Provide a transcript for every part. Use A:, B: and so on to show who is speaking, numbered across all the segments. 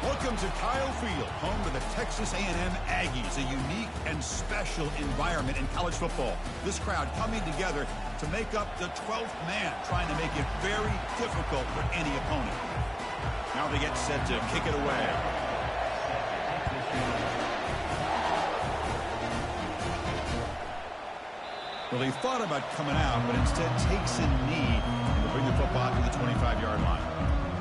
A: Welcome to Kyle Field, home to the Texas A&M Aggies, a unique and special environment in college football. This crowd coming together to make up the 12th man, trying to make it very difficult for any opponent. Now they get set to kick it away. Well, he thought about coming out, but instead takes a knee to bring the football to the 25-yard line.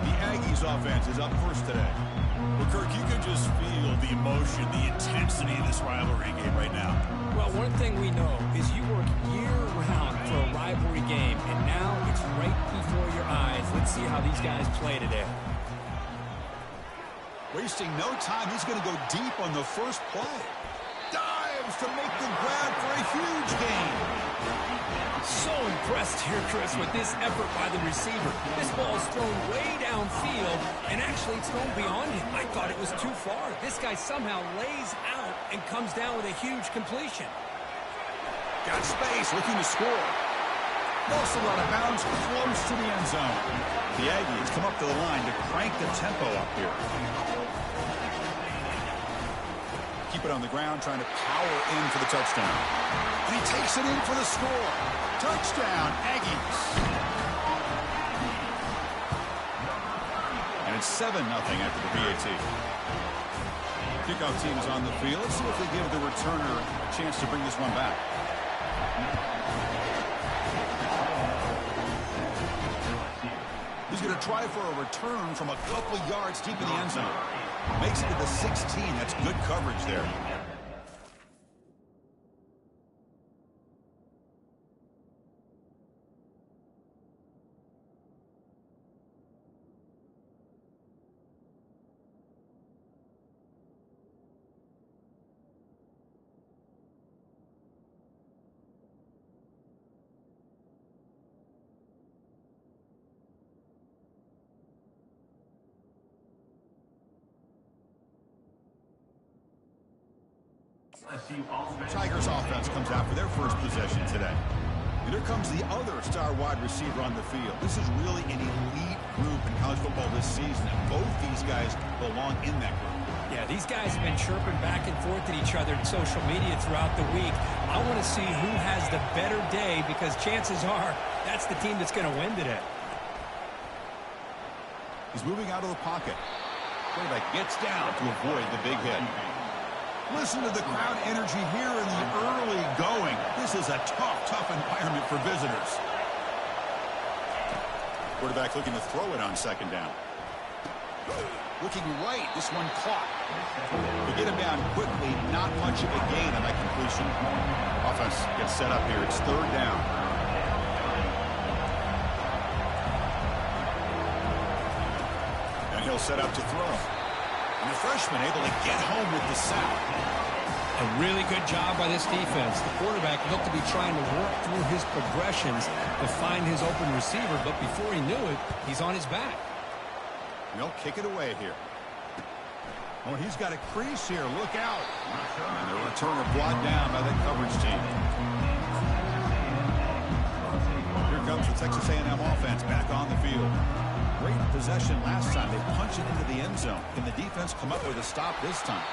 A: The Aggies offense is up first today. Well, Kirk, you can just feel the emotion, the intensity of this rivalry game right now.
B: Well, one thing we know is you work year-round for a rivalry game, and now it's right before your eyes. Let's see how these guys play today.
A: Wasting no time, he's going to go deep on the first play. Dives to make the grab for a huge gain.
B: So impressed here, Chris, with this effort by the receiver. This ball is thrown way downfield, and actually it's thrown beyond him. I thought it was too far. This guy somehow lays out and comes down with a huge completion.
A: Got space, looking to score. Also out of bounds, close to the end zone. The Aggies come up to the line to crank the tempo up here. Keep it on the ground, trying to power in for the touchdown. And he takes it in for the score. Touchdown, Aggies. And it's 7-0 after the PAT. Kickoff team is on the field. Let's see if they give the returner a chance to bring this one back. He's going to try for a return from a couple yards deep in the end zone. Makes it to the 16. That's good coverage there. Tigers offense comes out for their first possession today. And here comes the other star wide receiver on the field. This is really an elite group in college football this season, and both these guys belong in that group.
B: Yeah, these guys have been chirping back and forth at each other in social media throughout the week. I want to see who has the better day, because chances are that's the team that's going to win today.
A: He's moving out of the pocket. Quarterback gets down to avoid the big hit. Listen to the crowd energy here in the early going. This is a tough environment for visitors. Quarterback looking to throw it on second down. Looking right, this one caught. To get him down quickly, not much of a gain on that completion. Offense gets set up here. It's third down. And he'll set up to throw. And the freshman able to get home with the sack.
B: A really good job by this defense. The quarterback looked to be trying to work through his progressions to find his open receiver, but before he knew it, he's on his back.
A: And they'll kick it away here. Oh, he's got a crease here. Look out. And the returner brought down by the coverage team. Here comes the Texas A&M offense back on the field. Great possession last time. They punch it into the end zone. Can the defense come up with a stop this time?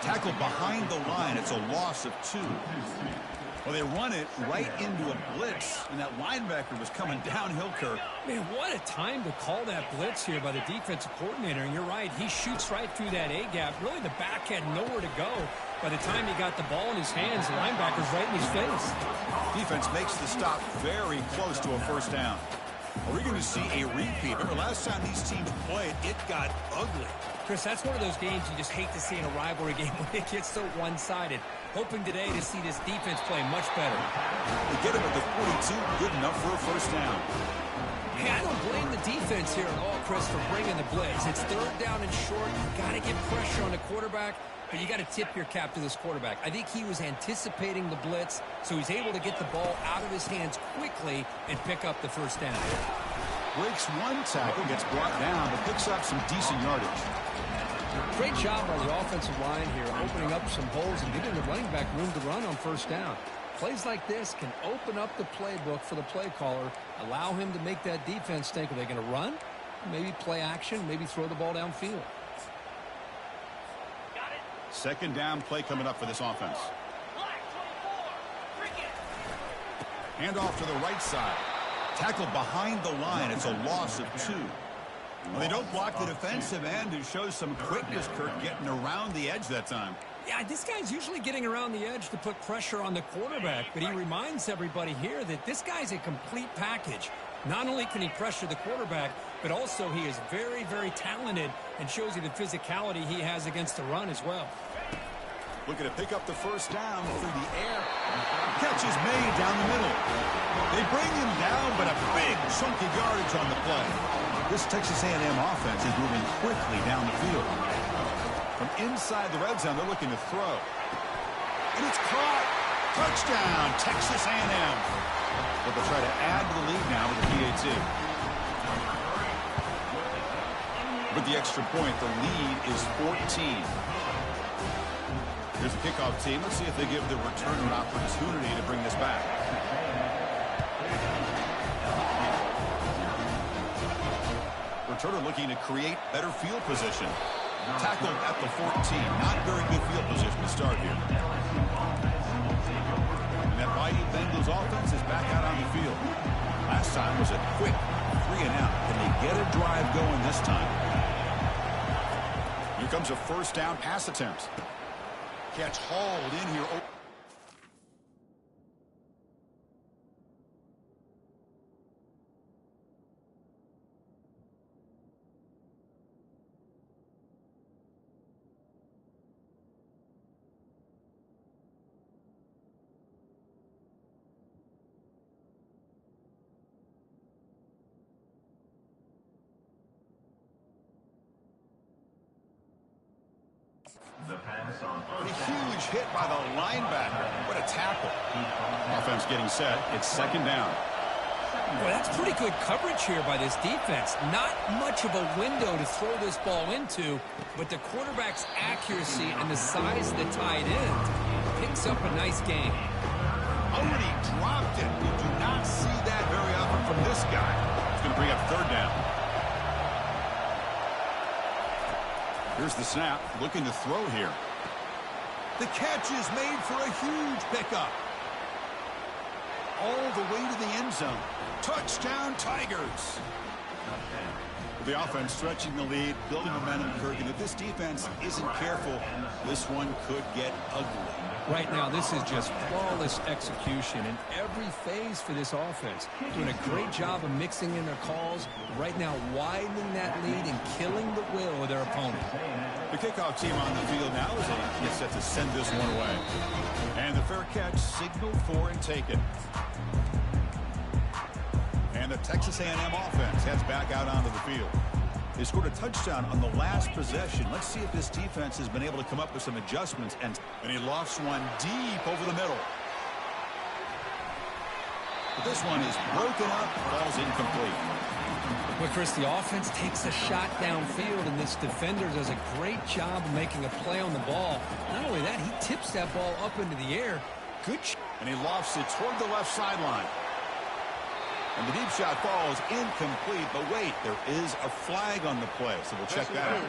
A: Tackled behind the line. It's a loss of 2. Well, they run it right into a blitz, and that linebacker was coming downhill, Kirk.
B: Man, what a time to call that blitz here by the defensive coordinator. And you're right, he shoots right through that A-gap. Really, the back had nowhere to go. By the time he got the ball in his hands, the linebacker's right in his face.
A: Defense makes the stop very close to a first down. Are we going to see a repeat? Remember, last time these teams played, it got ugly.
B: Chris, that's one of those games you just hate to see in a rivalry game when it gets so one-sided. Hoping today to see this defense play much better.
A: They get him at the 42, good enough for a first down.
B: Hey, I don't blame the defense here at all, Chris, for bringing the blitz. It's third down and short. You got to get pressure on the quarterback, but you got to tip your cap to this quarterback. I think he was anticipating the blitz, so he's able to get the ball out of his hands quickly and pick up the first down.
A: Breaks one tackle, gets brought down, but picks up some decent yardage.
B: Great job by the offensive line here, opening up some holes and giving the running back room to run on first down. Plays like this can open up the playbook for the play caller, allow him to make that defense think, are they going to run? Maybe play action, maybe throw the ball downfield.
A: Second down play coming up for this offense. Handoff to the right side. Tackled behind the line. It's a loss of 2. Well, they don't block the defensive end, who shows some quickness, Kirk, getting around the edge that time.
B: Yeah, this guy's usually getting around the edge to put pressure on the quarterback, but he reminds everybody here that this guy's a complete package. Not only can he pressure the quarterback, but also he is very, very talented and shows you the physicality he has against the run as well.
A: Looking to pick up the first down through the air. Catch is made down the middle. They bring him down, but a big chunk of yardage on the play. This Texas A&M offense is moving quickly down the field. From inside the red zone, they're looking to throw. And it's caught. Touchdown, Texas A&M. But they'll try to add to the lead now with the PAT. With the extra point, the lead is 14. Here's the kickoff team. Let's see if they give the returner an opportunity to bring this back. Returner looking to create better field position. Tackled at the 14. Not very good field position to start here. And that mighty Bengals offense is back out on the field. Last time was a quick 3-and-out. Can they get a drive going this time? Here comes a first down pass attempt. Catch hauled in here. A huge hit by the linebacker. What a tackle. Offense getting set. It's second down.
B: Well, that's pretty good coverage here by this defense. Not much of a window to throw this ball into, but the quarterback's accuracy and the size of the tight end picks up a nice game.
A: Oh, and he dropped it. You do not see that very often from this guy. It's going to bring up third down. Here's the snap. Looking to throw here. The catch is made for a huge pickup. All the way to the end zone. Touchdown, Tigers. The offense stretching the lead, building momentum, Kirk. And if this defense isn't careful, this one could get ugly.
B: Right now, this is just flawless execution in every phase for this offense. Doing a great job of mixing in their calls. Right now, widening that lead and killing the will of their opponent.
A: The kickoff team on the field now as they get set to send this one away. And the fair catch signaled for and taken. And the Texas A&M offense heads back out onto the field. They scored a touchdown on the last possession. Let's see if this defense has been able to come up with some adjustments. And he lost one deep over the middle. But this one is broken up. Ball's incomplete.
B: Well, Chris, the offense takes a shot downfield, and this defender does a great job of making a play on the ball. Not only that, he tips that ball up into the air. Good shot.
A: And he lofts it toward the left sideline. And the deep shot falls incomplete, but wait, there is a flag on the play, so we'll check that out.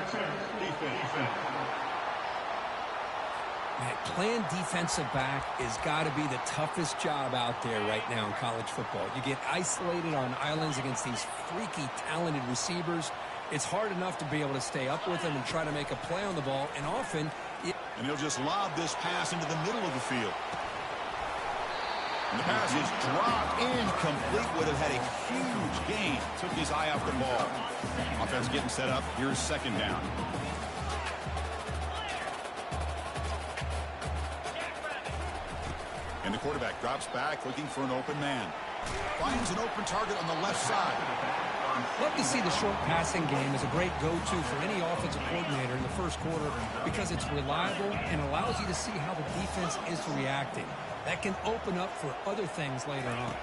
B: Man, playing defensive back has got to be the toughest job out there right now in college football. You get isolated on islands against these freaky, talented receivers. It's hard enough to be able to stay up with them and try to make a play on the ball, and often...
A: And he'll just lob this pass into the middle of the field. And the pass is dropped incomplete. Would have had a huge gain. Took his eye off the ball. Offense getting set up. Here's second down. And the quarterback drops back looking for an open man. Finds an open target on the left side.
B: Love to see the short passing game as a great go-to for any offensive coordinator in the first quarter because it's reliable and allows you to see how the defense is reacting. That can open up for other things later on.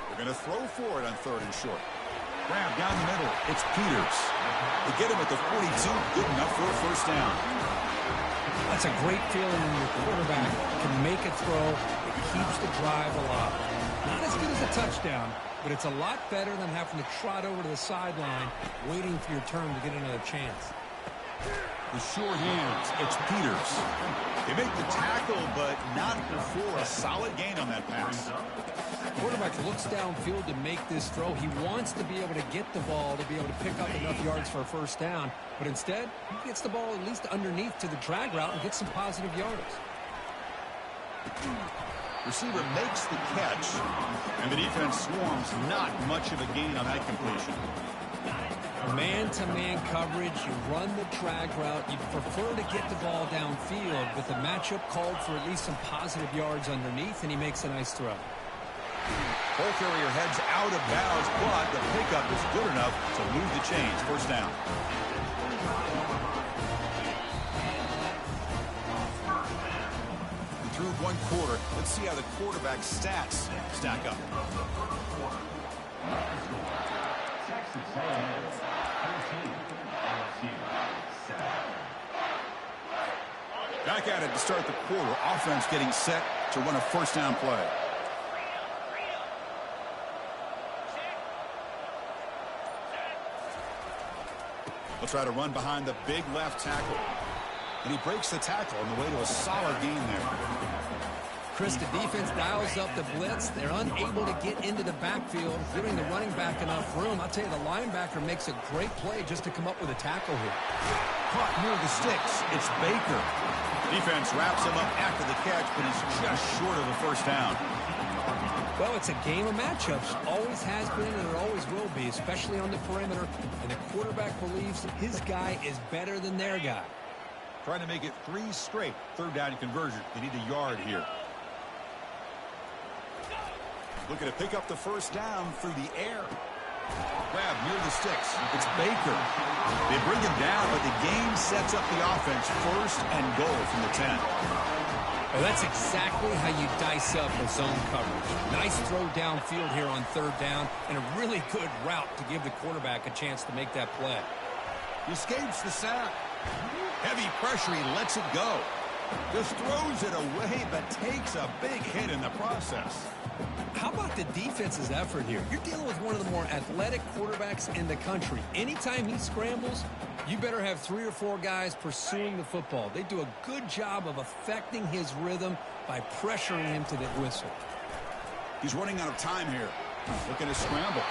A: They're going to throw for it on third and short. Grab down the middle. It's Peters. They get him at the 42. Good enough for a first down.
B: That's a great feeling when your quarterback can make a throw that keeps the drive alive. Not as good as a touchdown, but it's a lot better than having to trot over to the sideline waiting for your turn to get another chance.
A: The sure hands. It's Peters. They make the tackle, but not before a solid gain on that pass.
B: Quarterback looks downfield to make this throw. He wants to be able to get the ball to be able to pick up enough yards for a first down. But instead, he gets the ball at least underneath to the drag route and gets some positive yards.
A: Receiver makes the catch, and the defense swarms. Not much of a gain on that completion.
B: Man-to-man coverage, you run the drag route. You prefer to get the ball downfield, but the matchup called for at least some positive yards underneath, and he makes a nice throw.
A: Ball carrier heads out of bounds, but the pickup is good enough to move the chains. First down. And through one quarter, let's see how the quarterback's stats stack up. Back at it to start the quarter. Offense getting set to run a first down play. They'll try to run behind the big left tackle. And he breaks the tackle on the way to a solid gain there.
B: Chris, the defense dials up the blitz. They're unable to get into the backfield, giving the running back enough room. I'll tell you, the linebacker makes a great play just to come up with a tackle here.
A: Caught near the sticks. It's Baker. Defense wraps him up after the catch, but he's just short of the first down.
B: Well, it's a game of matchups. Always has been and it always will be, especially on the perimeter. And the quarterback believes that his guy is better than their guy.
A: Trying to make it 3 straight. Third down conversion. They need a yard here. Looking to pick up the first down through the air. Grab near the sticks. It's Baker. They bring him down, but the game sets up the offense. First and goal from the 10.
B: Well, that's exactly how you dice up a zone coverage. Nice throw downfield here on third down, and a really good route to give the quarterback a chance to make that play.
A: He escapes the sack. Heavy pressure, he lets it go. Just throws it away, but takes a big hit in the process.
B: How about the defense's effort here? You're dealing with one of the more athletic quarterbacks in the country. Anytime he scrambles, you better have 3 or 4 guys pursuing the football. They do a good job of affecting his rhythm by pressuring him to the whistle.
A: He's running out of time here. Looking to scramble.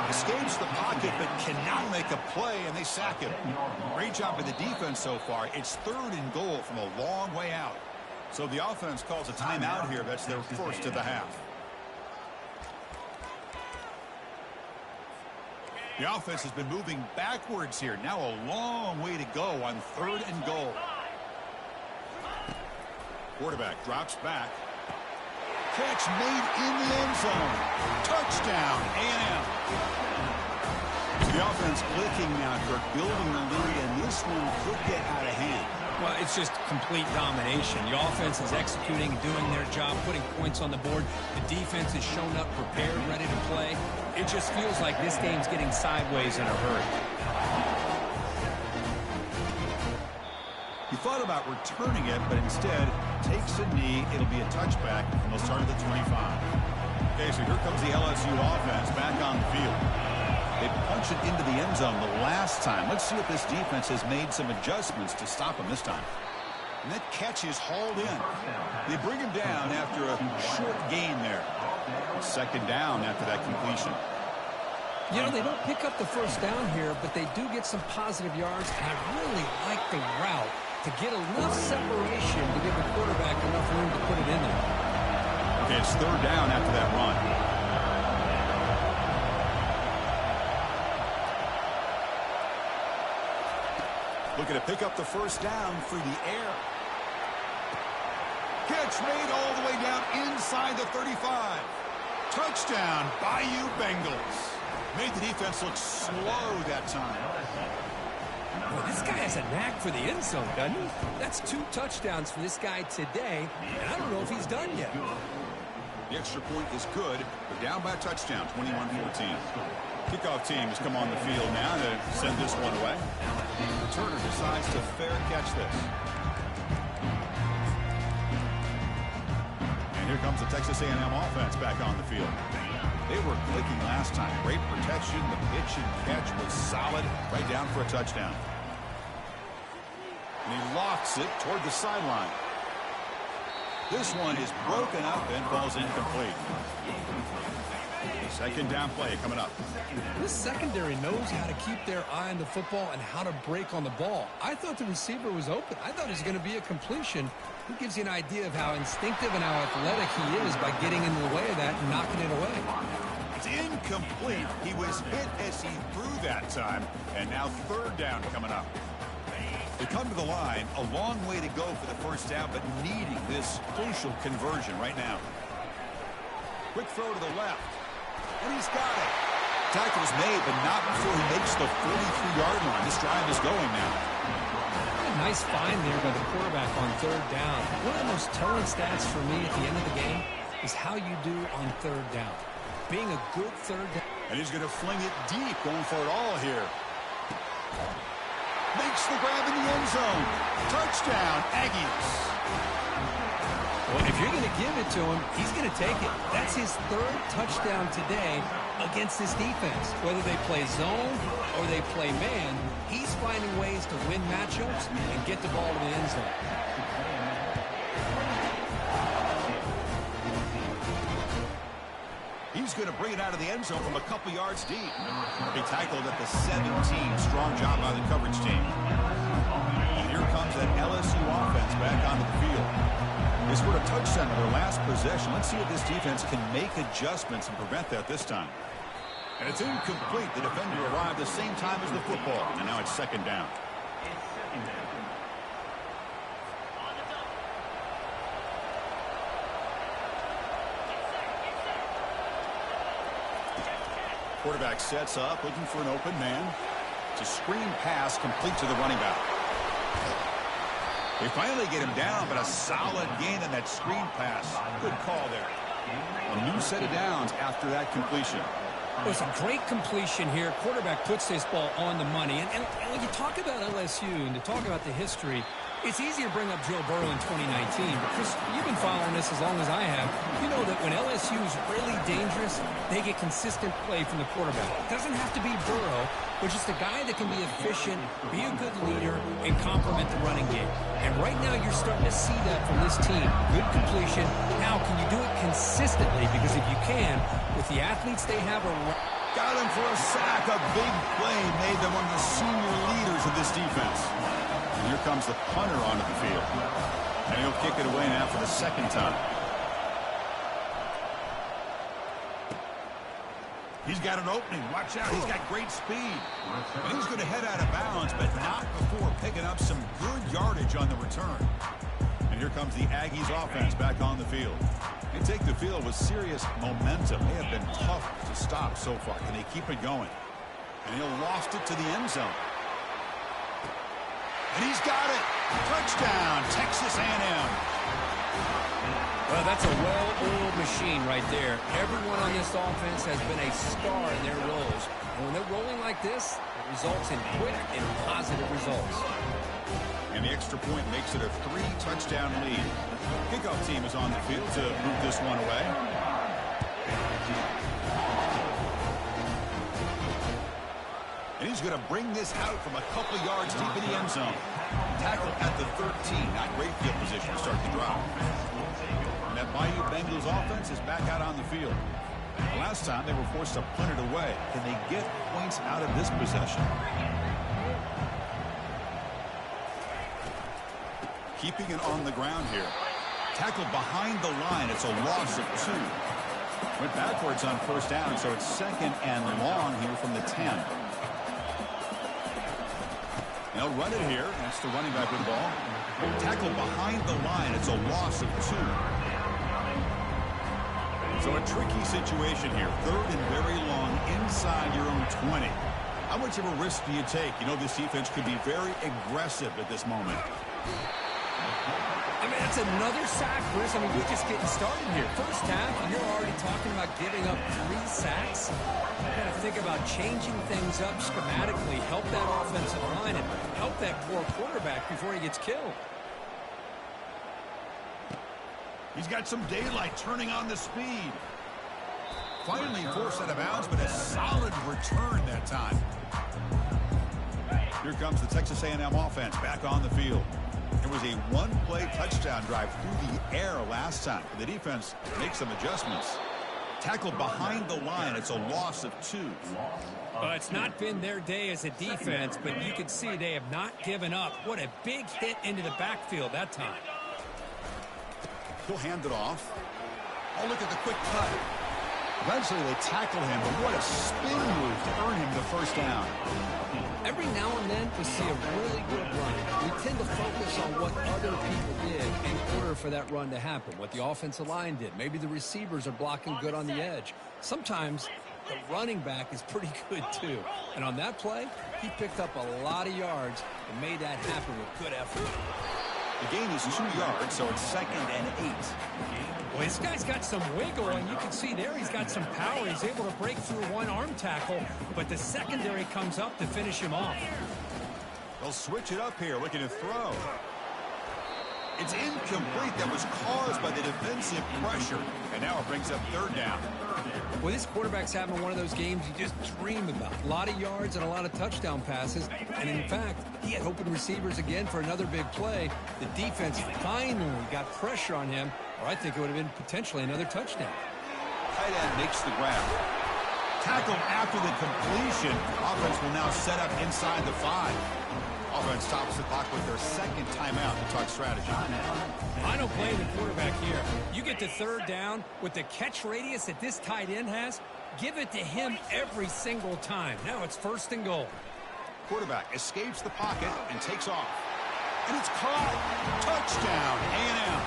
A: Escapes the pocket, but cannot make a play, and they sack him. Great job by the defense so far. It's third and goal from a long way out. So the offense calls a timeout here. That's their first of the half. The offense has been moving backwards here. Now a long way to go on third and goal. Quarterback drops back. Catch made in the end zone. Touchdown, A&M. The offense clicking now, Kirk, building the lead, and this one could get out of hand.
B: Well, it's just complete domination. The offense is executing, doing their job, putting points on the board. The defense has shown up prepared, ready to play. It just feels like this game's getting sideways in a hurry.
A: He thought about returning it, but instead takes a knee. It'll be a touchback, and they'll start at the 25. Okay, so here comes the LSU offense back on the field. They punch it into the end zone the last time. Let's see if this defense has made some adjustments to stop him this time. And that catch is hauled in. They bring him down after a short gain there. Second down after that completion.
B: You know, they don't pick up the first down here, but they do get some positive yards, and I really like the route to get enough separation to give the quarterback enough room to put it in there.
A: Okay, it's third down after that run. Looking to pick up the first down through the air. Catch made all the way down inside the 35. Touchdown, Bayou Bengals. Made the defense look slow that time.
B: Well, this guy has a knack for the end zone, doesn't he? That's 2 touchdowns for this guy today, and I don't know if he's done yet.
A: The extra point is good. They're down by a touchdown, 21-14. Kickoff teams come on the field now to send this one away. Returner decides to fair catch this. And here comes the Texas A&M offense back on the field. They were clicking last time. Great protection. The pitch and catch was solid. Right down for a touchdown. And he lofts it toward the sideline. This one is broken up and falls incomplete. Second down play coming up.
B: This secondary knows how to keep their eye on the football and how to break on the ball. I thought the receiver was open. I thought it was going to be a completion. It gives you an idea of how instinctive and how athletic he is by getting into the way of that and knocking it away.
A: It's incomplete. He was hit as he threw that time. And now third down coming up. They come to the line, a long way to go for the first down, but needing this crucial conversion right now. Quick throw to the left. And he's got it. Tackle's made, but not before he makes the 43-yard line. This drive is going now.
B: A nice find there by the quarterback on third down. One of the most telling stats for me at the end of the game is how you do on third down. Being a good third down.
A: And he's going to fling it deep, going for it all here. Makes the grab in the end zone. Touchdown, Aggies.
B: Well, if you're going to give it to him, he's going to take it. That's his third touchdown today against this defense. Whether they play zone or they play man, he's finding ways to win matchups and get the ball to the end zone.
A: He's going to bring it out of the end zone from a couple yards deep. He tackled at the 17. Strong job by the coverage team. And here comes that LSU offense back onto the field. They scored a touchdown on their last possession. Let's see if this defense can make adjustments and prevent that this time. And it's incomplete. The defender arrived the same time as the football. And now it's second down. Quarterback sets up, looking for an open man. It's a screen pass complete to the running back. They finally get him down, but a solid gain in that screen pass. Good call there. A new set of downs after that completion.
B: It was a great completion here. Quarterback puts this ball on the money. And when you talk about LSU and to talk about the history, it's easy to bring up Joe Burrow in 2019. But Chris, you've been following this as long as I have. You know that when LSU is really dangerous, they get consistent play from the quarterback. It doesn't have to be Burrow, but just a guy that can be efficient, be a good leader, and complement the running game. And right now you're starting to see that from this team. Good completion. Now, can you do it consistently? Because if you can, with the athletes they have around.
A: Got him for a sack. A big play made them one of the senior leaders of this defense. And here comes the punter onto the field. And he'll kick it away now for the second time. He's got an opening. Watch out. He's got great speed. And he's going to head out of bounds, but not before picking up some good yardage on the return. And here comes the Aggies offense back on the field. They take the field with serious momentum. They have been tough to stop so far. Can they keep it going? And he'll loft it to the end zone. And he's got it. Touchdown, Texas A&M.
B: Well, that's a well-oiled machine right there. Everyone on this offense has been a star in their roles. And when they're rolling like this, it results in quick and positive results.
A: And the extra point makes it a 3-touchdown lead. Kickoff team is on the field to move this one away. And he's going to bring this out from a couple yards deep in the end zone. Tackle at the 13. Not great field position to start the drive. And that Bayou Bengals offense is back out on the field. Last time they were forced to punt it away. Can they get points out of this possession? Keeping it on the ground here. Tackle behind the line. It's a loss of 2. Went backwards on first down, so it's second and long here from the 10. They'll run it here. That's the running back with the ball. Tackle behind the line. It's a loss of 2. So a tricky situation here. Third and very long inside your own 20. How much of a risk do you take? You know this defense could be very aggressive at this moment.
B: I mean, that's another sack, Chris. I mean, we're just getting started here. First half, and you're already talking about giving up 3 sacks. You got to think about changing things up schematically, help that offensive line, and help that poor quarterback before he gets killed.
A: He's got some daylight turning on the speed. Finally forced out of bounds, but a solid return that time. Here comes the Texas A&M offense back on the field. It was a one-play touchdown drive through the air last time. The defense makes some adjustments. Tackled behind the line. It's a loss of 2.
B: Well, it's not been their day as a defense, but you can see they have not given up. What a big hit into the backfield that time.
A: He'll hand it off. Oh, look at the quick cut. Eventually they tackle him, but what a spin move to earn him the first down.
B: Every now and then we see a really good run. We tend to focus on what other people did in order for that run to happen, what the offensive line did. Maybe the receivers are blocking good on the edge. Sometimes the running back is pretty good too. And on that play, he picked up a lot of yards and made that happen with good effort.
A: The gain is 2 yards, so it's 2nd and 8.
B: Well, this guy's got some wiggle, and you can see there he's got some power. He's able to break through one arm tackle, but the secondary comes up to finish him off.
A: They'll switch it up here, looking to throw. It's incomplete. That was caused by the defensive pressure, and now it brings up 3rd down.
B: Well, this quarterback's having one of those games you just dream about. A lot of yards and a lot of touchdown passes. And in fact, he had open receivers again for another big play. The defense finally got pressure on him, or I think it would have been potentially another touchdown.
A: Tight end makes the grab. Tackled after the completion. Offense will now set up inside the 5. Offense stops the clock with their 2nd timeout to talk strategy.
B: I don't blame the quarterback here. You get to 3rd down with the catch radius that this tight end has, give it to him every single time. Now it's 1st and goal.
A: Quarterback escapes the pocket and takes off. And it's caught. Touchdown, A&M.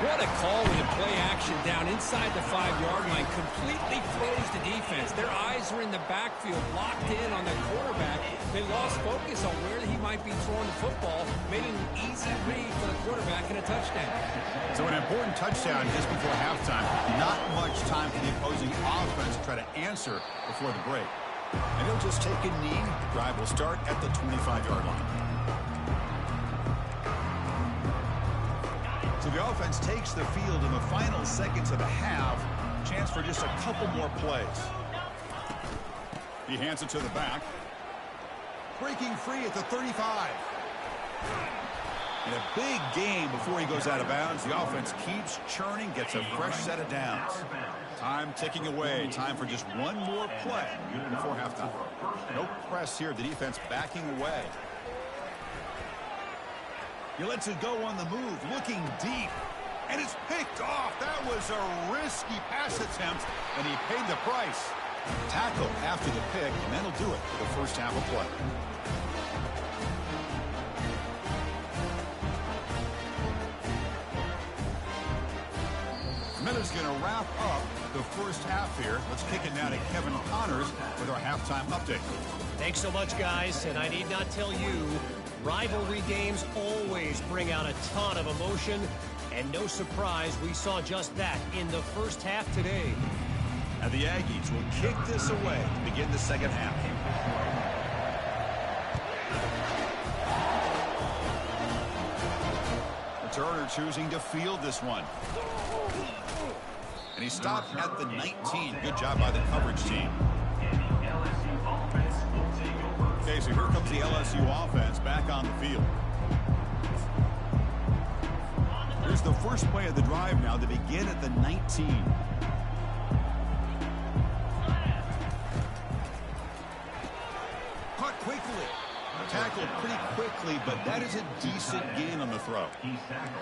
B: What a call with a play action down inside the 5-yard line. Completely throws the defense. Their eyes are in the backfield, locked in on the quarterback. They lost focus on where he might be throwing the football, made an easy read for the quarterback and a touchdown.
A: So an important touchdown just before halftime. Not much time for the opposing offense to try to answer before the break. And he'll just take a knee. The drive will start at the 25-yard line. So the offense takes the field in the final seconds of the half. Chance for just a couple more plays. He hands it to the back. Breaking free at the 35. In a big game before he goes out of bounds. The offense keeps churning, gets a fresh set of downs. Time ticking away. Time for just one more play before halftime. No press here. The defense backing away. He lets it go on the move, looking deep. And it's picked off. That was a risky pass attempt, and he paid the price. Tackle after the pick, and that'll do it for the first half of play. Miller's going to wrap up the first half here. Let's kick it now to Kevin Connors with our halftime update.
C: Thanks so much, guys, and I need not tell you, rivalry games always bring out a ton of emotion, and no surprise we saw just that in the first half today.
A: And the Aggies will kick this away to begin the second half. Turner choosing to field this one. And he stopped at the 19. Good job by the coverage team. Okay, so here comes the LSU offense back on the field. Here's the first play of the drive now. They begin at the 19. Caught quickly. Tackled pretty quickly, but that is a decent gain on the throw.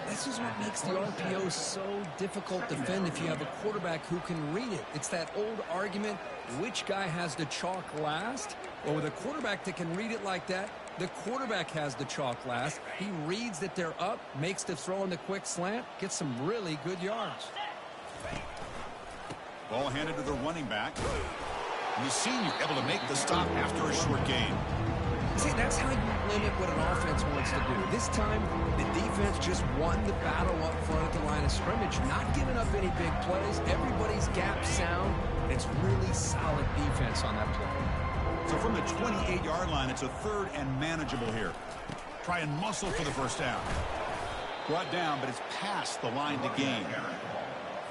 B: This is what makes the RPO so difficult to defend if you have a quarterback who can read it. It's that old argument, which guy has the chalk last? Well, with a quarterback that can read it like that, the quarterback has the chalk last. He reads that they're up, makes the throw in the quick slant, gets some really good yards.
A: Ball handed to the running back. And the senior able to make the stop after a short gain.
B: See, that's how you limit what an offense wants to do. This time, the defense just won the battle up front at the line of scrimmage, not giving up any big plays. Everybody's gap sound. It's really solid defense on that play.
A: So from the 28-yard line, it's a third and manageable here. Try and muscle for the first down. Brought down, but it's past the line to gain.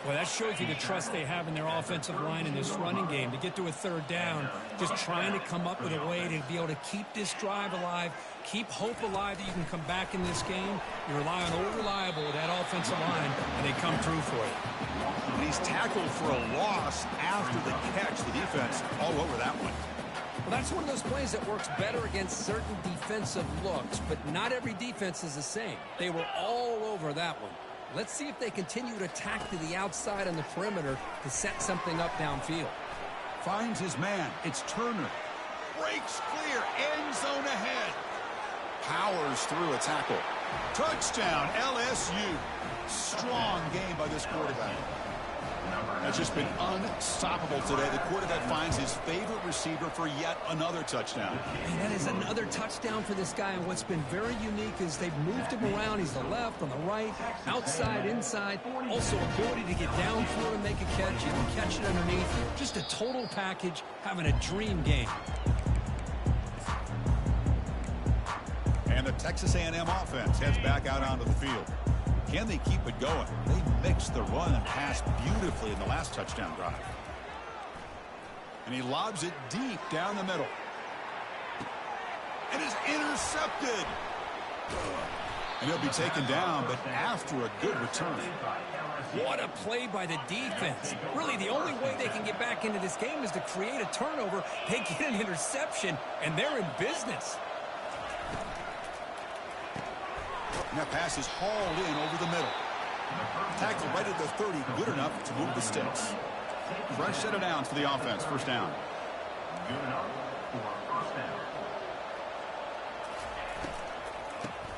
B: Well, that shows you the trust they have in their offensive line in this running game. To get to a third down, just trying to come up with a way to be able to keep this drive alive, keep hope alive that you can come back in this game. You rely on old reliable with that offensive line, and they come through for you.
A: And he's tackled for a loss after the catch. The defense all over that one.
B: Well, that's one of those plays that works better against certain defensive looks, but not every defense is the same. They were all over that one. Let's see if they continue to attack to the outside on the perimeter to set something up downfield.
A: Finds his man. It's Turner. Breaks clear. End zone ahead. Powers through a tackle. Touchdown, LSU. Strong game by this quarterback. That's just been unstoppable today. The quarterback finds his favorite receiver for yet another touchdown.
B: And that is another touchdown for this guy. And what's been very unique is they've moved him around. He's the left, on the right, outside, inside. Also ability to get downfield and make a catch. You can catch it underneath. Just a total package, having a dream game.
A: And the Texas A&M offense heads back out onto the field. Can they keep it going? They mixed the run and pass beautifully in the last touchdown drive. And he lobs it deep down the middle. And is intercepted. And he'll be taken down, but after a good return.
B: What a play by the defense. Really, the only way they can get back into this game is to create a turnover. They get an interception, and they're in business.
A: And that pass is hauled in over the middle. Tackle right at the 30, good enough to move the sticks. Fresh set of downs for the offense, first down.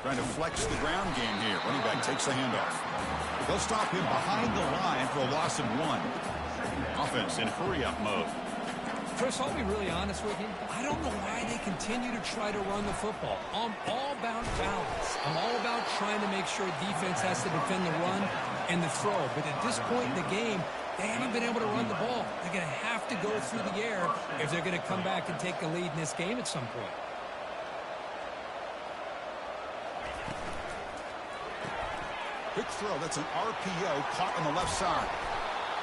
A: Trying to flex the ground game here. Running back takes the handoff. They'll stop him behind the line for a loss of 1. Offense in hurry-up mode.
B: Chris, I'll be really honest with you. I don't know why they continue to try to run the football. I'm all about balance. I'm all about trying to make sure defense has to defend the run and the throw. But at this point in the game, they haven't been able to run the ball. They're going to have to go through the air if they're going to come back and take the lead in this game at some point.
A: Quick throw. That's an RPO caught on the left side.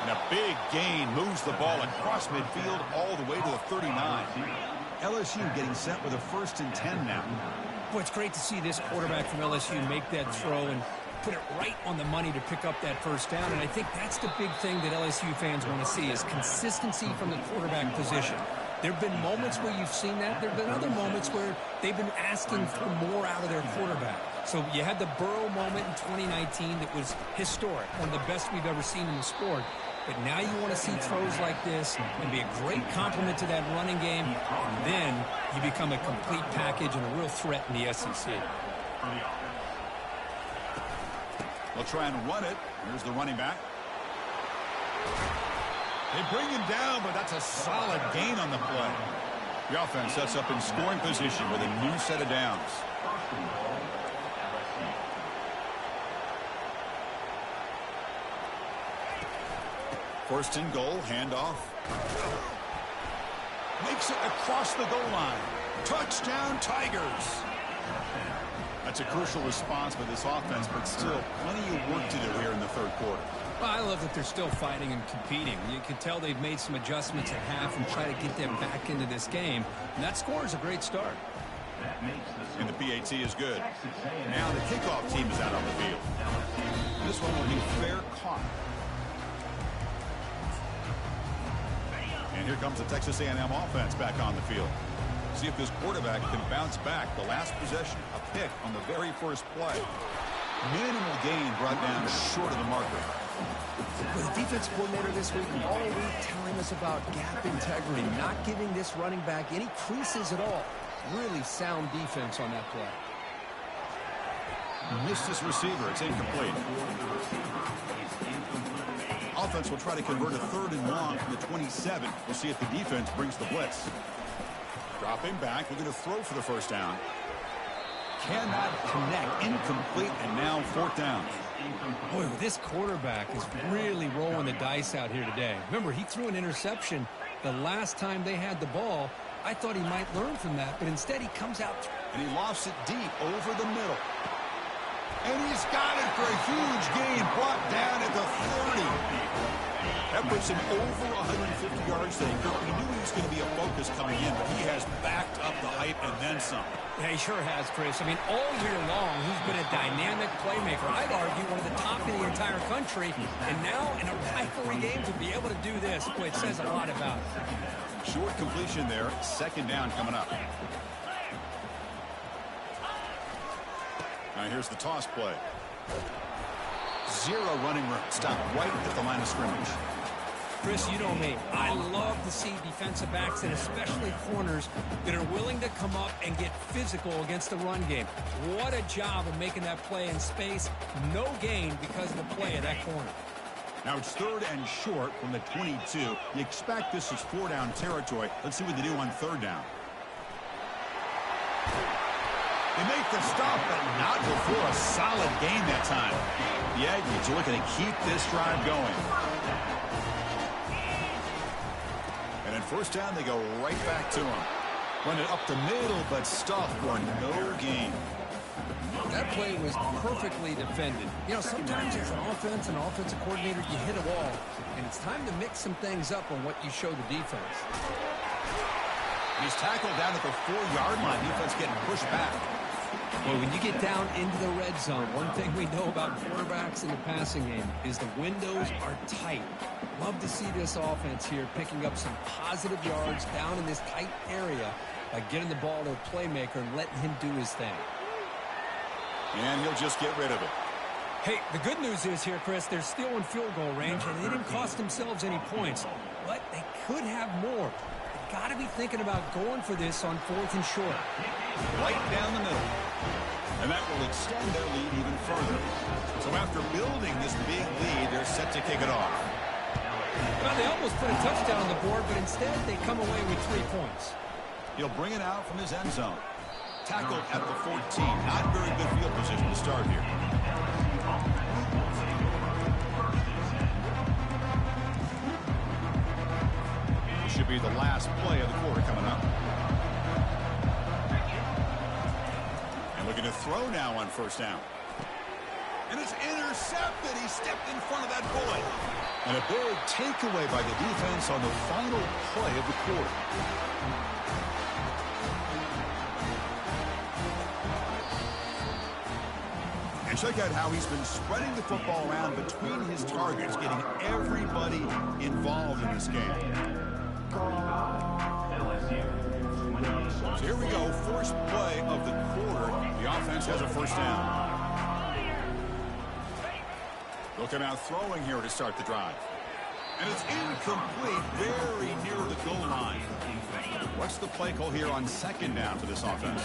A: And a big gain moves the ball across midfield all the way to the 39. LSU getting set with a 1st and 10 now.
B: Boy, it's great to see this quarterback from LSU make that throw and put it right on the money to pick up that first down. And I think that's the big thing that LSU fans want to see is consistency from the quarterback position. There have been moments where you've seen that. There have been other moments where they've been asking for more out of their quarterback. So you had the Burrow moment in 2019 that was historic, one of the best we've ever seen in the sport. But now you want to see throws like this and be a great complement to that running game, and then you become a complete package and a real threat in the SEC.
A: They'll try and run it. Here's the running back. They bring him down, but that's a solid gain on the play. The offense sets up in scoring position with a new set of downs. First and goal, handoff. Makes it across the goal line. Touchdown, Tigers. That's a crucial response by this offense, but still plenty of work to do here in the third quarter.
B: Well, I love that they're still fighting and competing. You can tell they've made some adjustments at half and try to get them back into this game. And that score is a great start.
A: And the PAT is good. Now the kickoff team is out on the field. This one will be fair caught. And here comes the Texas A&M offense back on the field. See if this quarterback can bounce back. The last possession, a pick on the very first play. Minimal gain brought down short of the marker.
B: The defense coordinator this week all week telling us about gap integrity, not giving this running back any creases at all. Really sound defense on that play.
A: Missed his receiver. It's incomplete. Offense will try to convert a 3rd and long from the 27. We'll see if the defense brings the blitz. Dropping back. We're going to throw for the first down. Cannot connect. Incomplete, and now 4th down.
B: Boy, this quarterback is really rolling the dice out here today. Remember, he threw an interception the last time they had the ball. I thought he might learn from that, but instead he comes out.
A: And he lofts it deep over the middle. And he's got it for a huge gain, brought down at the 30. That puts him over 150 yards today. We knew he was going to be a focus coming in, but he has backed up the hype and then some.
B: Yeah, he sure has, Chris. I mean, all year long, he's been a dynamic playmaker. I'd argue one of the top in the entire country. And now, in a rivalry game, to be able to do this, boy, it says a lot about it.
A: Short completion there. Second down coming up. Now here's the toss play. Zero running room. Stop right at the line of scrimmage.
B: Chris, you know me. I love to see defensive backs and especially corners that are willing to come up and get physical against the run game. What a job of making that play in space. No gain because of the play of that corner.
A: Now it's third and short from the 22. You expect this is 4-down territory. Let's see what they do on third down. They make the stop, but not before a solid gain that time. The Aggies are looking to keep this drive going. And in first down, they go right back to him. Run it up the middle, but stuffed for no gain.
B: That play was perfectly defended. You know, sometimes as an offense and offensive coordinator, you hit a wall, and it's time to mix some things up on what you show the defense.
A: He's tackled down at the 4-yard line. Defense getting pushed back.
B: Well, when you get down into the red zone, one thing we know about quarterbacks in the passing game is the windows are tight. Love to see this offense here picking up some positive yards down in this tight area by getting the ball to a playmaker and letting him do his thing.
A: And he'll just get rid of it.
B: Hey, the good news is here, Chris, they're still in field goal range, and they didn't cost themselves any points. But they could have more. They've got to be thinking about going for this on fourth and short.
A: Right down the middle. And that will extend their lead even further. So after building this big lead, they're set to kick it off.
B: Well, they almost put a touchdown on the board, but instead they come away with 3 points.
A: He'll bring it out from his end zone. Tackled at the 14. Not very good field position to start here. This should be the last play of the quarter coming up. And looking to throw now on first down. And it's intercepted. He stepped in front of that bullet. And a big takeaway by the defense on the final play of the quarter. And check out how he's been spreading the football around between his targets, getting everybody involved in this game. So here we go, first play of the quarter. The offense has a first down. They'll come out throwing here to start the drive. And it's incomplete, very near the goal line. What's the play call here on second down for this offense?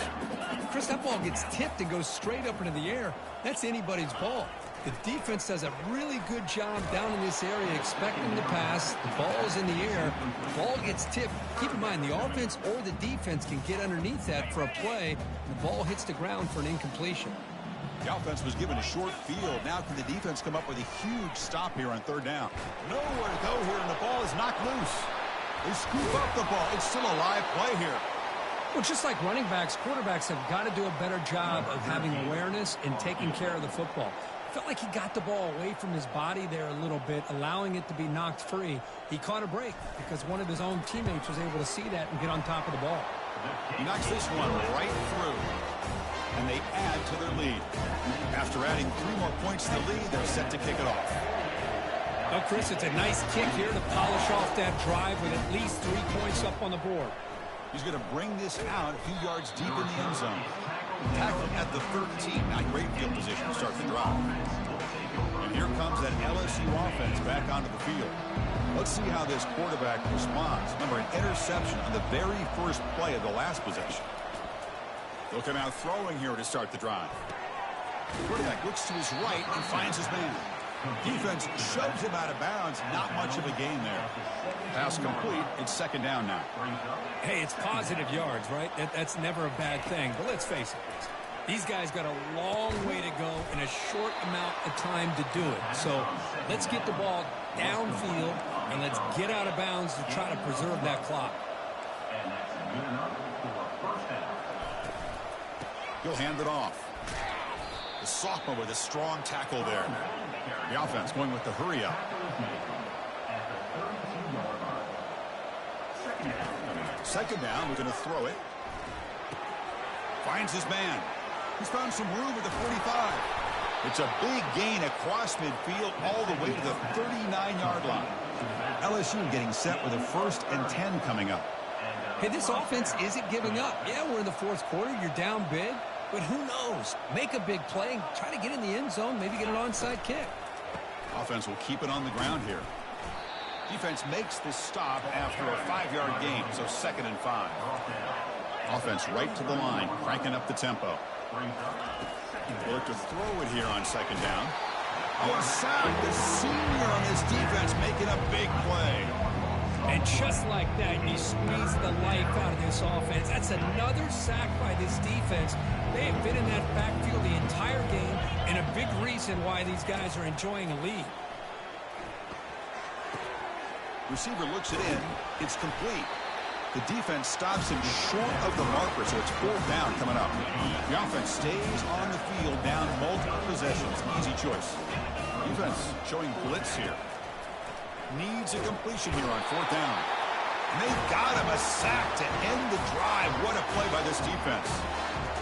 B: Chris, that ball gets tipped and goes straight up into the air. That's anybody's ball. The defense does a really good job down in this area expecting the pass. The ball is in the air. The ball gets tipped. Keep in mind, the offense or the defense can get underneath that for a play. The ball hits the ground for an incompletion.
A: The offense was given a short field. Now can the defense come up with a huge stop here on third down? Nowhere to go here, and the ball is knocked loose. They scoop up the ball. It's still a live play here.
B: Well, just like running backs, quarterbacks have got to do a better job of having awareness and taking care of the football. Felt like he got the ball away from his body there a little bit, allowing it to be knocked free. He caught a break because one of his own teammates was able to see that and get on top of the ball.
A: He knocks this one right through, and they add to their lead. After adding 3 more points to the lead, they're set to kick it off.
B: Well, Chris, it's a nice kick here to polish off that drive with at least 3 points up on the board.
A: He's going to bring this out a few yards deep in the end zone. Tackled at the 13. Not great field position to start the drive. And here comes that LSU offense back onto the field. Let's see how this quarterback responds. Remember, an interception on the very first play of the last possession. They'll come out throwing here to start the drive. The quarterback looks to his right and finds his man. Defense shoves him out of bounds. Not much of a gain there. Pass complete. It's second down now.
B: Hey, it's positive yards, right? That's never a bad thing. But let's face it, these guys got a long way to go in a short amount of time to do it. So let's get the ball downfield and let's get out of bounds to try to preserve that clock.
A: He'll hand it off. The The sophomore with a strong tackle there. The offense going with the hurry up. Second down, we're going to throw it. Finds his man. He's found some room at the 45. It's a big gain across midfield all the way to the 39-yard line. LSU getting set with a 1st and 10 coming up.
B: Hey, this offense isn't giving up. Yeah, we're in the 4th quarter. You're down big. But who knows? Make a big play. Try to get in the end zone. Maybe get an onside kick.
A: Offense will keep it on the ground here. Defense makes the stop after a 5-yard gain, so 2nd and 5. Offense right to the line, cranking up the tempo. We'll look to throw it here on 2nd down. Oh, a sack. The senior on this defense making a big play.
B: And just like that, you squeeze the life out of this offense. That's another sack by this defense. They have been in that backfield the entire game, and a big reason why these guys are enjoying a lead.
A: Receiver looks it in. It's complete. The defense stops him short of the marker, so it's 4th down coming up. The offense stays on the field down multiple possessions. Easy choice. Defense showing blitz here. Needs a completion here on 4th down. And they got him a sack to end the drive. What a play by this defense.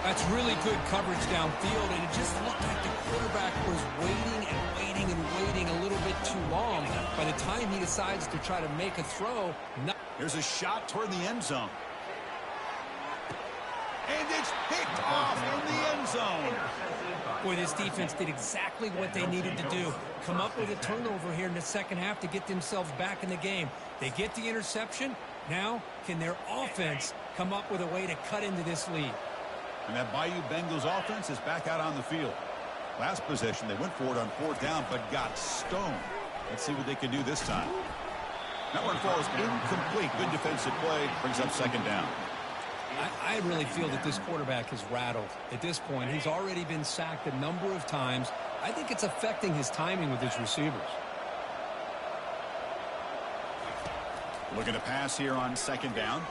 B: That's really good coverage downfield, and it just looked like the quarterback was waiting and waiting and waiting a little bit too long. By the time he decides to try to make a throw,
A: here's a shot toward the end zone. And it's picked off in the end zone.
B: Boy, this defense did exactly what they needed to do. Come up with a turnover here in the second half to get themselves back in the game. They get the interception. Now, can their offense come up with a way to cut into this lead?
A: And that Bayou Bengals offense is back out on the field. Last possession, they went for it on 4th down, but got stoned. Let's see what they can do this time. That one falls incomplete. Good defensive play. Brings up 2nd down.
B: I really feel that this quarterback is rattled. At this point, he's already been sacked a number of times. I think it's affecting his timing with his receivers.
A: Looking to pass here on 2nd down.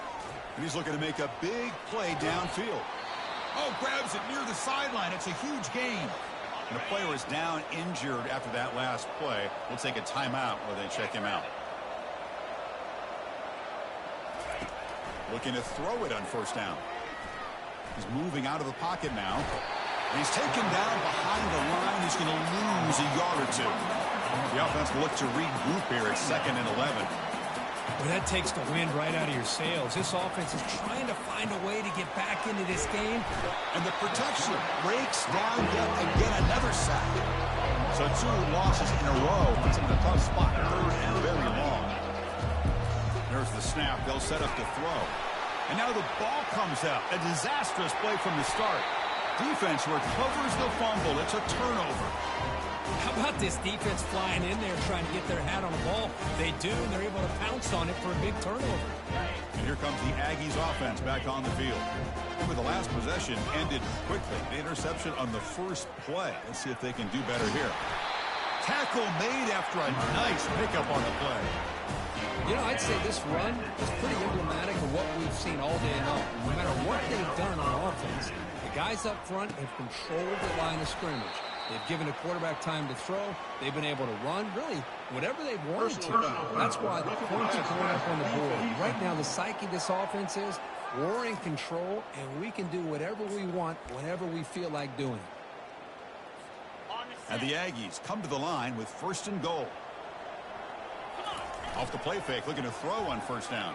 A: And he's looking to make a big play downfield. Oh, grabs it near the sideline. It's a huge gain. And the player is down injured after that last play. We'll take a timeout while they check him out. Looking to throw it on 1st down. He's moving out of the pocket now. And he's taken down behind the line. He's going to lose a yard or 2. The offense will look to regroup here at 2nd and 11.
B: Well, that takes the wind right out of your sails. This offense is trying to find a way to get back into this game.
A: And the protection breaks down yet again. Another sack. So 2 losses in a row. Puts him in a tough spot. 3rd and very long. There's the snap. They'll set up the throw. And now the ball comes out. A disastrous play from the start. Defense recovers the fumble. It's a turnover.
B: How about this defense flying in there trying to get their hat on the ball? They do, and they're able to pounce on it for a big turnover.
A: And here comes the Aggies offense back on the field. Remember, the last possession ended quickly. The interception on the first play. Let's see if they can do better here. Tackle made after a nice pickup on the play.
B: You know, I'd say this run is pretty emblematic of what we've seen all day long. No matter what they've done on offense, the guys up front have controlled the line of scrimmage. They've given the quarterback time to throw. They've been able to run, really, whatever they've wanted to. That's why the points are going up on the board. Right now, the psyche of this offense is we're in control, and we can do whatever we want whenever we feel like doing it.
A: And the Aggies come to the line with 1st and goal. Off the play fake, looking to throw on 1st down.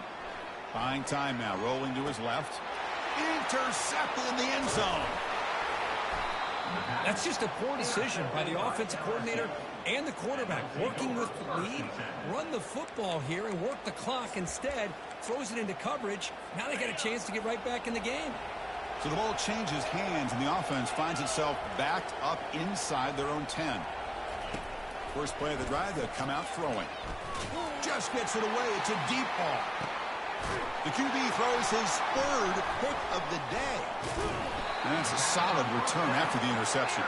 A: Buying time now, rolling to his left. Intercepted in the end zone.
B: That's just a poor decision by the offensive coordinator and the quarterback. Working with the lead, run the football here and work the clock instead. Throws it into coverage. Now they got a chance to get right back in the game.
A: So the ball changes hands and the offense finds itself backed up inside their own 10. First play of the drive, they'll come out throwing. Just gets it away. It's a deep ball. The QB throws his 3rd pick of the day. And that's a solid return after the interception.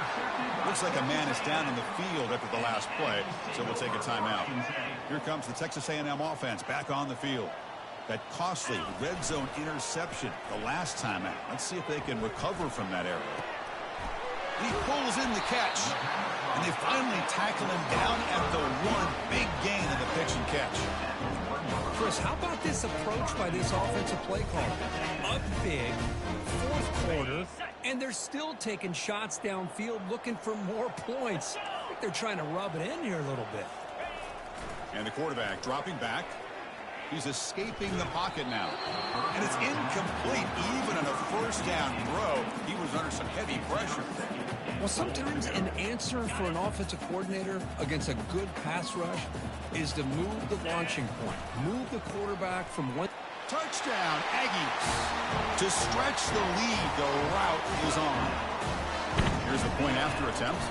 A: Looks like a man is down in the field after the last play, so we'll take a timeout. Here comes the Texas A&M offense back on the field. That costly red zone interception the last time out. Let's see if they can recover from that error. He pulls in the catch. And they finally tackle him down at the one. Big gain in the pitch and catch.
B: Chris, how about this approach by this offensive play caller? Up big, fourth quarter, and they're still taking shots downfield looking for more points. I think they're trying to rub it in here a little bit.
A: And the quarterback dropping back. He's escaping the pocket now. And it's incomplete. Even on a first down throw, he was under some heavy pressure.
B: Well, sometimes an answer for an offensive coordinator against a good pass rush is to move the launching point. Move the quarterback from one.
A: Touchdown, Aggies. To stretch the lead, the route is on. Here's the point after attempt.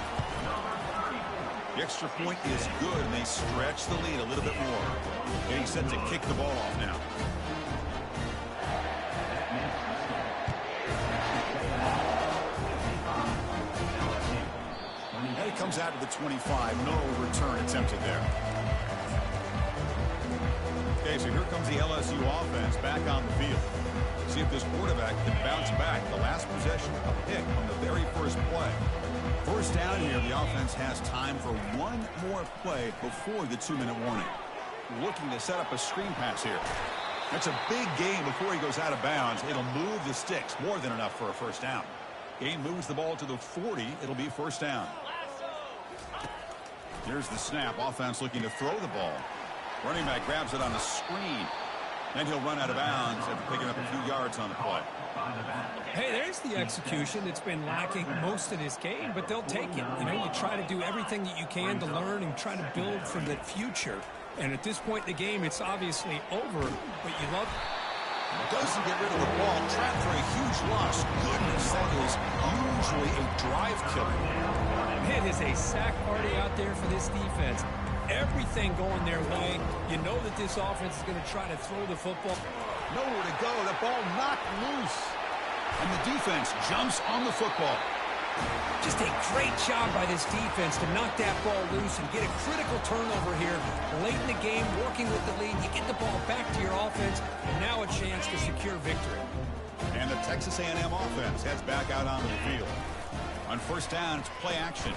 A: The extra point is good, and they stretch the lead a little bit more. Getting set to kick the ball off now. And it comes out to the 25. No return attempted there. Okay, so here comes the LSU offense back on the field. See if this quarterback can bounce back. The last possession, a pick on the very first play. First down here, the offense has time for one more play before the 2-minute warning. Looking to set up a screen pass here. That's a big gain before he goes out of bounds. It'll move the sticks, more than enough for a first down. Gain moves the ball to the 40. It'll be first down. Here's the snap. Offense looking to throw the ball. Running back grabs it on the screen. Then he'll run out of bounds after picking up a few yards on the play.
B: Hey, there's the execution that's been lacking most of this game, but they'll take it. You know, you try to do everything that you can to learn and try to build for the future. And at this point in the game, it's obviously over, but you love it.
A: Doesn't get rid of the ball. Trapped for a huge loss. Goodness, that is usually a drive killer.
B: It is a sack party out there for this defense. Everything going their way. You know that this offense is going to try to throw the football.
A: Nowhere to go. The ball knocked loose. And the defense jumps on the football.
B: Just a great job by this defense to knock that ball loose and get a critical turnover here late in the game, working with the lead. You get the ball back to your offense, and now a chance to secure victory.
A: And the Texas A&M offense heads back out onto the field. On first down, it's play action.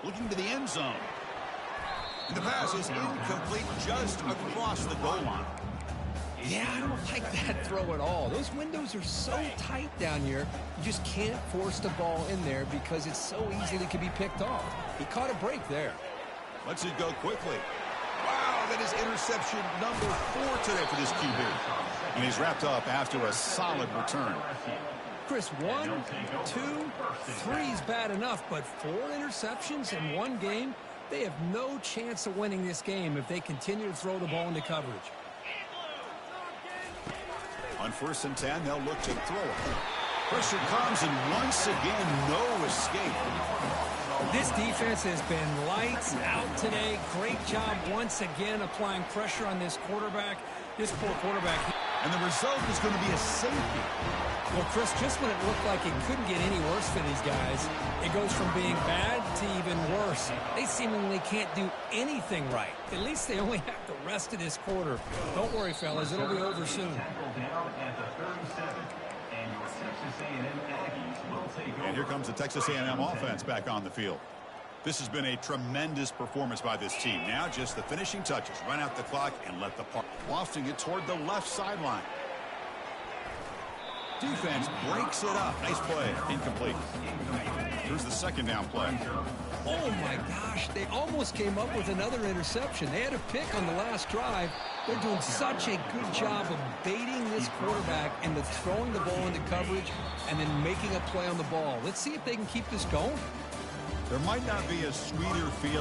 A: Looking to the end zone. And the pass is incomplete just across the goal line.
B: Yeah, I don't like that throw at all. Those windows are so tight down here. You just can't force the ball in there because it's so easily can be picked off. He caught a break there.
A: Lets it go quickly. Wow, that is interception number 4 today for this QB. And he's wrapped up after a solid return.
B: Chris, 1, 2, 3 is bad enough, but 4 interceptions in one game, they have no chance of winning this game if they continue to throw the ball into coverage.
A: On first and 10, they'll look to throw it. Pressure comes, and once again, no escape.
B: This defense has been lights out today. Great job once again applying pressure on this quarterback. This poor quarterback.
A: And the result is going to be a safety.
B: Well, Chris, just when it looked like it couldn't get any worse for these guys, it goes from being bad to even worse. They seemingly can't do anything right. At least they only have the rest of this quarter. Don't worry, fellas. It'll be over soon.
A: And here comes the Texas A&M offense back on the field. This has been a tremendous performance by this team. Now just the finishing touches. Run out the clock and let the puck. Lofting it toward the left sideline. Defense breaks it up. Nice play. Incomplete. Here's the second down play.
B: Oh, my gosh. They almost came up with another interception. They had a pick on the last drive. They're doing such a good job of baiting this quarterback into throwing the ball into coverage and then making a play on the ball. Let's see if they can keep this going.
A: There might not be a sweeter feeling